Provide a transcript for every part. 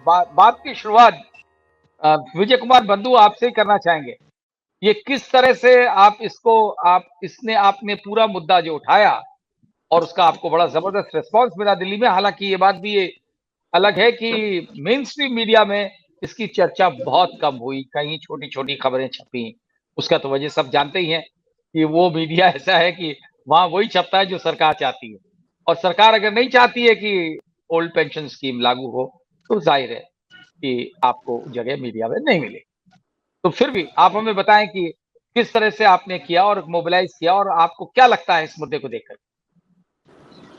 बात की शुरुआत विजय कुमार बंधु आपसे ही करना चाहेंगे। ये किस तरह से आप इसको इसने आपने पूरा मुद्दा जो उठाया और उसका आपको बड़ा जबरदस्त रिस्पांस मिला दिल्ली में। हालांकि ये बात भी अलग है कि मेन स्ट्रीम मीडिया में इसकी चर्चा बहुत कम हुई, कहीं छोटी छोटी खबरें छपी। उसका तो वजह सब जानते ही हैं कि वो मीडिया ऐसा है कि वहां वही छपता है जो सरकार चाहती है, और सरकार अगर नहीं चाहती है कि ओल्ड पेंशन स्कीम लागू हो तो जाहिर है कि आपको जगह मीडिया में नहीं मिलेगी। तो फिर भी आप हमें बताएं कि किस तरह से आपने किया और मोबिलाइज किया, और आपको क्या लगता है इस मुद्दे को देखकर।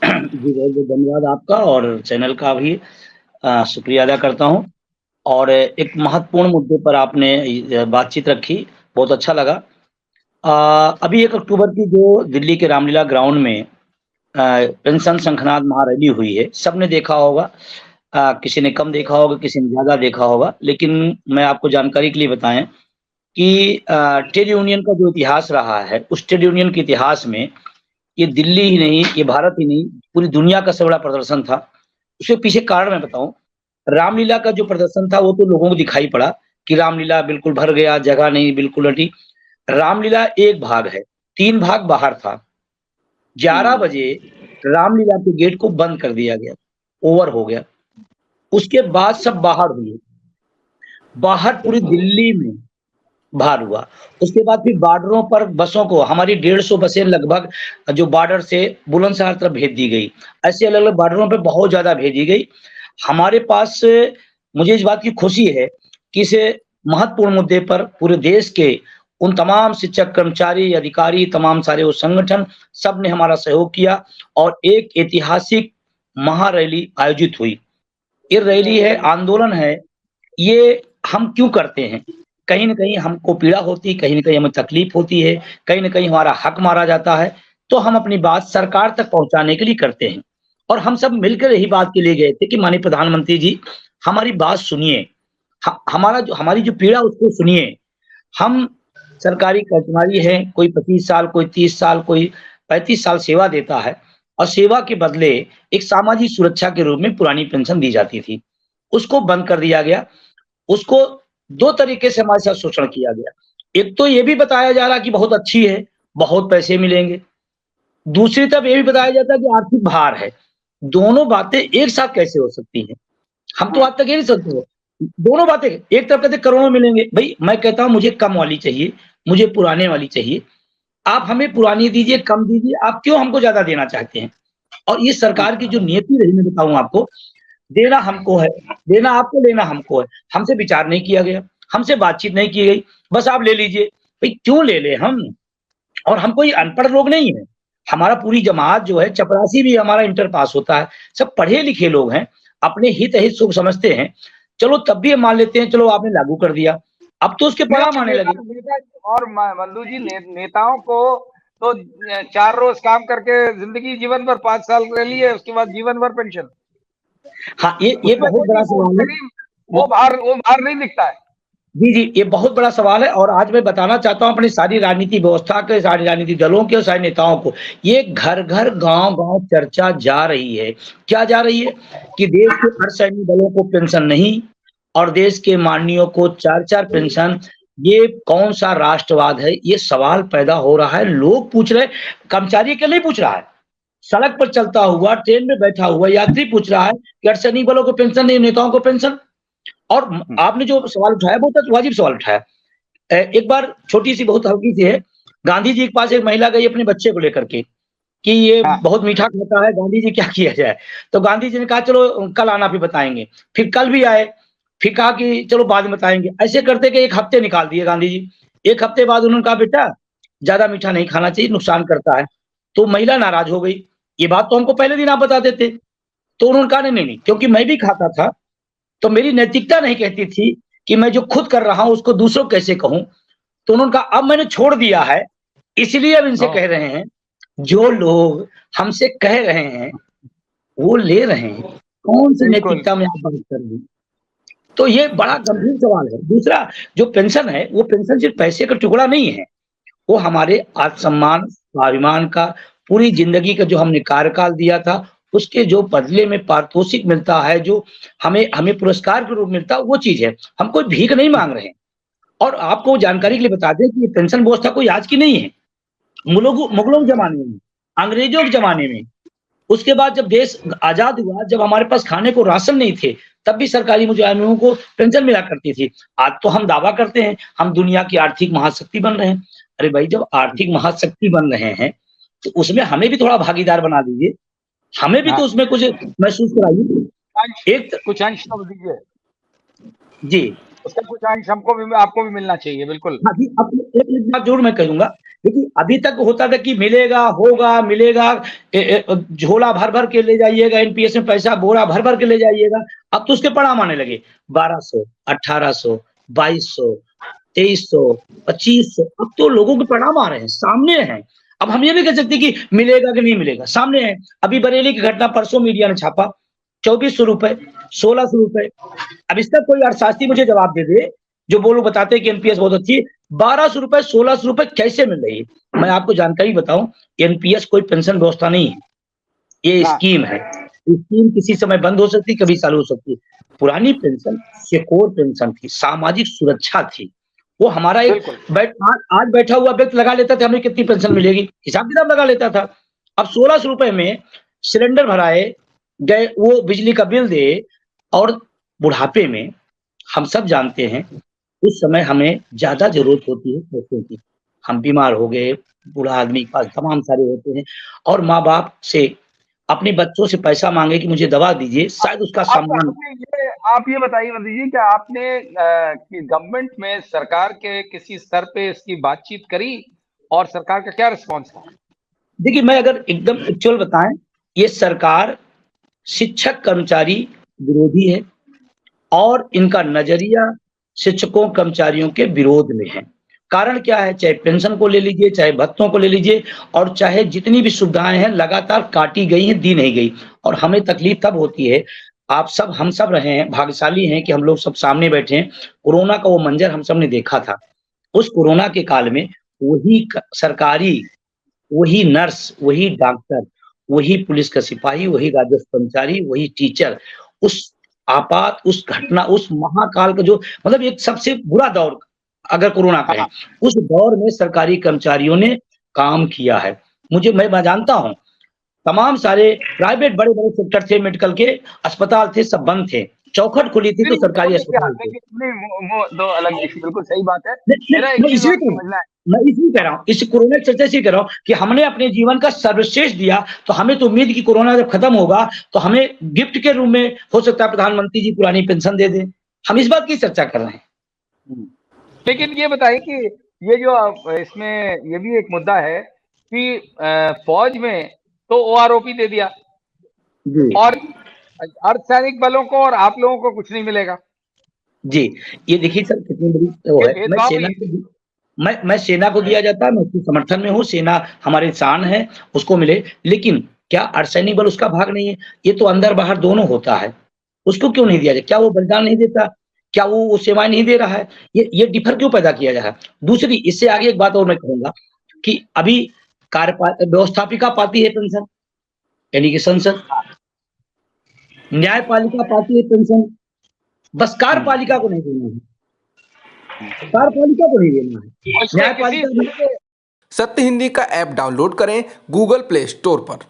जी बहुत बहुत धन्यवाद आपका, और चैनल का भी शुक्रिया अदा करता हूँ। और एक महत्वपूर्ण मुद्दे पर आपने बातचीत रखी, बहुत अच्छा लगा। अभी 1 अक्टूबर की जो दिल्ली के रामलीला ग्राउंड में पेंशन शंखनाद महारैली हुई है, सबने देखा होगा। किसी ने कम देखा होगा, किसी ने ज़्यादा देखा होगा, लेकिन मैं आपको जानकारी के लिए बताएँ कि ट्रेड यूनियन का जो इतिहास रहा है, उस ट्रेड यूनियन के इतिहास में ये दिल्ली ही नहीं, ये भारत ही नहीं, पूरी दुनिया का सबसे बड़ा प्रदर्शन था। उसके पीछे कारण मैं बताऊँ, रामलीला का जो प्रदर्शन था वो तो लोगों को दिखाई पड़ा कि रामलीला बिल्कुल भर गया, जगह नहीं, बिल्कुल हटी। रामलीला एक भाग है, 3 भाग बाहर था। 11 बजे रामलीला के गेट को बंद कर दिया गया, ओवर हो गया। उसके बाद सब बाहर हुए, बाहर पूरी दिल्ली में बाहर हुआ। उसके बाद फिर बॉर्डरों पर बसों को, हमारी 150 बसें लगभग जो बॉर्डर से बुलंदशहर तरफ भेज दी गई। ऐसे अलग-अलग बॉर्डरों पे बहुत ज़्यादा भेजी गई। हमारे पास मुझे इस बात की खुशी है कि इस महत्वपूर्ण मुद्दे पर पूरे देश के उन तमाम शिक्षक, कर्मचारी, अधिकारी, तमाम सारे वो संगठन, सबने हमारा सहयोग किया और एक ऐतिहासिक महारैली आयोजित हुई। ये रैली है, आंदोलन है, ये हम क्यों करते हैं? कहीं न कहीं हमको पीड़ा होती है, कहीं न कहीं हमें तकलीफ होती है, कहीं न कहीं हमारा हक मारा जाता है, तो हम अपनी बात सरकार तक पहुँचाने के लिए करते हैं। और हम सब मिलकर यही बात के लिए गए थे कि माननीय प्रधानमंत्री जी, हमारी बात सुनिए। हमारी जो पीड़ा उसको सुनिए। हम सरकारी कर्मचारी हैं, कोई 25 साल, कोई 30 साल, कोई 35 साल सेवा देता है, और सेवा के बदले एक सामाजिक सुरक्षा के रूप में पुरानी पेंशन दी जाती थी। उसको बंद कर दिया गया। उसको 2 तरीके से हमारे साथ शोषण किया गया। एक तो ये भी बताया जा रहा कि बहुत अच्छी है, बहुत पैसे मिलेंगे। दूसरी तरफ ये भी बताया जाता है कि आर्थिक भार है। दोनों बातें एक साथ कैसे हो सकती हैं? हम तो आज तक ये नहीं समझते। दोनों बातें, एक तरफ कहते हैं करोड़ों मिलेंगे, भई मैं कहता हूँ मुझे कम वाली चाहिए, मुझे पुराने वाली चाहिए। आप हमें पुरानी दीजिए, कम दीजिए, आप क्यों हमको ज़्यादा देना चाहते हैं? और ये सरकार की जो नीति रही, मैं बताऊँ आपको, देना हमको है, देना आपको, लेना हमको है। हमसे विचार नहीं किया गया, हमसे बातचीत नहीं की गई, बस आप ले लीजिए। भई क्यों ले लें हम? और हम कोई अनपढ़ लोग नहीं हैं। हमारा पूरी जमात जो है, चपरासी भी हमारा इंटर पास होता है, सब पढ़े-लिखे लोग हैं, अपने हित सुख समझते हैं। चलो तब भी हम मान लेते हैं, चलो आपने लागू कर दिया, अब तो उसके परिणाम आने लगे। और बंधु जी, नेताओं को तो 4 रोज काम करके जिंदगी जीवन भर 5 साल ले लिए, उसके बाद जीवन भर पेंशन। हाँ, ये बहुत बड़ा सवाल है। वो बाहर नहीं दिखता है। जी, जी, ये बहुत बड़ा सवाल है, और आज मैं बताना चाहता हूँ अपनी सारी राजनीति व्यवस्था के, सारे राजनीतिक दलों के और सारे नेताओं को, ये घर-घर, गाँव-गाँव चर्चा जा रही है। क्या जा रही है? कि देश के अर्धसैनिक दलों को पेंशन नहीं, और देश के माननीयों को 4-4 पेंशन। ये कौन-सा राष्ट्रवाद है? ये सवाल पैदा हो रहा है। लोग पूछ रहे हैं, कर्मचारी अकेले नहीं पूछ रहा है। सड़क पर चलता हुआ, ट्रेन में बैठा हुआ यात्री पूछ रहा है कि अर्धसैनिक बलों को पेंशन नहीं, नेताओं को पेंशन। और आपने जो सवाल उठाया, बहुत वाजिब सवाल उठाया। एक बार छोटी-सी, बहुत हल्की-सी है। गांधी जी के पास एक महिला गई अपने बच्चे को लेकर के कि ये बहुत मीठा खाता है, गांधी जी क्या किया जाए? तो गांधी जी ने कहा चलो कल आना फिर बताएँगे। फिर कल भी आए, फिर कहा कि चलो बाद में बताएँगे। ऐसे करते के 1 हफ्ते निकाल दिए गांधी जी। 1 हफ्ते बाद उन्होंने कहा बेटा ज़्यादा मीठा नहीं खाना चाहिए, नुकसान करता है। तो महिला नाराज़ हो गई। ये बात तो हमको पहले दिन आप बता देते। तो उन्होंने कहा नहीं, नहीं, क्योंकि मैं भी खाता था, तो मेरी नैतिकता नहीं कहती थी कि मैं जो खुद कर रहा हूँ उसको दूसरों को कैसे कहूँ। तो उन्होंने कहा अब मैंने छोड़ दिया है, इसलिए अब इनसे कह रहे हैं, जो लोग हमसे कह रहे हैं, वो ले रहे हैं। कौन-सी नैतिकता में आप बात कर रही हैं? तो ये बड़ा गंभीर सवाल है। दूसरा, जो पेंशन है, वो पेंशन सिर्फ़ पैसे का टुकड़ा नहीं है। वो हमारे आत्मसम्मान, स्वाभिमान का, पूरी ज़िंदगी का जो हमने कार्यकाल दिया था, उसके जो बदले में पारितोषिक मिलता है, जो हमें हमें पुरस्कार के रूप मिलता है, वो चीज़ है। हम कोई भीख नहीं माँग रहे हैं। और आपको जानकारी के लिए बता दें कि ये पेंशन व्यवस्था कोई आज की नहीं है। मुगलों के ज़माने में, अंग्रेज़ों के ज़माने में, उसके बाद जब देश आज़ाद हुआ, जब हमारे पास खाने को राशन नहीं थे, तब भी सरकारी मुलाज़िमों को पेंशन मिला करती थी। आज तो हम दावा करते हैं, हम दुनिया की आर्थिक महाशक्ति बन रहे हैं। अरे भाई, जब आर्थिक महाशक्ति बन रहे हैं, तो उसमें हमें भी थोड़ा भागीदार बना दीजिए। हमें भी हाँ। तो उसमें कुछ महसूस कराइए। एक कुछ अंश तो दीजिए। जी। उसका कुछ अंश हमको भी, आपको भी मिलना चाहिए, बिल्कुल। हाँ जी, अब एक बात ज़रूर मैं कहूँगा, देखिए अभी तक होता था कि मिलेगा, होगा, मिलेगा, झोला भर-भर के ले जाइएगा, एनपीएस में पैसा बोरा भर-भर के ले जाइएगा। अब तो उसके परिणाम आने लगे, 1200, 1800, 2200, 2300, 2500, अब तो लोगों के परिणाम आ रहे हैं, सामने हैं। अब हम ये नहीं कह सकते कि मिलेगा कि नहीं मिलेगा, सामने है। अभी बरेली की घटना परसों मीडिया ने छापा, ₹2400, ₹1600। अब इसका कोई अर्थशास्त्री मुझे जवाब दे दे, जो वो लोग बताते हैं कि एनपीएस बहुत अच्छी है, ₹1200, ₹1600 कैसे मिल रही है? मैं आपको जानकारी बताऊँ, एनपीएस कोई पेंशन व्यवस्था नहीं है, ये हाँ। स्कीम है। स्कीम किसी समय बंद हो सकती है, कभी चालू हो सकती है। पुरानी पेंशन सिक्योर पेंशन थी, सामाजिक सुरक्षा थी। वो हमारा एक आज बैठा हुआ व्यक्ति लगा लेता था, हमें कितनी पेंशन मिलेगी, हिसाब-किताब लगा लेता था। अब ₹1600 में सिलेंडर भराए, गए वो बिजली का बिल दे, और बुढ़ापे में हम सब जानते हैं, उस समय हमें ज़्यादा ज़रूरत होती है पैसों की। हम बीमार हो गए, बूढ़ा आदमी के पास तमाम सारे होते हैं, और माँ-बाप से अपने बच्चों से पैसा माँगे कि मुझे दवा दीजिए, शायद उसका सम्मान। आप ये बताइए मत दीजिए, क्या आपने कि गवर्नमेंट में सरकार के किसी स्तर पे इसकी बातचीत करी और सरकार का क्या रिस्पॉन्स था? देखिए, मैं अगर एकदम एक्चुअल बताएँ, ये सरकार शिक्षक कर्मचारी विरोधी है, और इनका नज़रिया शिक्षकों कर्मचारियों के विरोध में है। कारण क्या है? चाहे पेंशन को ले लीजिए, चाहे भत्तों को ले लीजिए, और चाहे जितनी भी सुविधाएँ हैं लगातार काटी गई हैं, दी नहीं गई। और हमें तकलीफ तब होती है, हम सब रहे हैं, भाग्यशाली हैं कि हम लोग सब सामने बैठे हैं। कोरोना का वो मंज़र हम सब ने देखा था। उस कोरोना के काल में वही सरकारी, वही नर्स, वही डॉक्टर, वही पुलिस का सिपाही, वही राजस्व कर्मचारी, वही टीचर, उस उस घटना, उस महाकाल का जो मतलब एक सबसे बुरा दौर अगर कोरोना का है, उस दौर में सरकारी कर्मचारियों ने काम किया है। मैं जानता हूँ, तमाम सारे प्राइवेट बड़े-बड़े सेक्टर थे, मेडिकल के अस्पताल थे, सब बंद थे। चौखट खुली थी तो सरकारी अस्पताल थे। वो तो अलग इश्यू, बिल्कुल सही बात है। मैं इसलिए कह रहा हूँ, इस कोरोना की चर्चा इसलिए कर रहा हूँ कि हमने अपने जीवन का सर्वश्रेष्ठ दिया, तो हमें तो उम्मीद की कोरोना जब खत्म होगा, तो हमें गिफ्ट के रूप में हो सकता है प्रधानमंत्री जी पुरानी पेंशन दे दें। हम इस बात की चर्चा कर रहे हैं। लेकिन ये बताइए कि ये जो इसमें ये भी एक मुद्दा है कि फौज में तो ओआरओपी दे दिया, और अर्धसैनिक बलों को और आप लोगों को कुछ नहीं मिलेगा। जी, ये देखिए सर कितनी बड़ी वो है। मैं सेना को दिया जाता है, मैं उसके समर्थन में हूँ, सेना हमारी शान है, उसको मिले। लेकिन क्या अर्धसैनिक बल उसका भाग नहीं है? ये तो अंदर-बाहर दोनों होता है। उसको क्यों नहीं दिया जाए? क्या वो बलिदान नहीं देता? क्या वो सेवाएँ नहीं दे रहा है? ये डिफर क्यों पैदा किया जा रहा है? दूसरी, इससे आगे एक बात और मैं कहूँगा कि अभी व्यवस्थापिका पाती है पेंशन, यानी कि संसद। न्यायपालिका पाती है पेंशन, बस कार्यपालिका को नहीं देना है। कार्यपालिका को नहीं देना है। न्यायपालिका सत्य हिंदी का ऐप डाउनलोड करें गूगल प्ले स्टोर पर।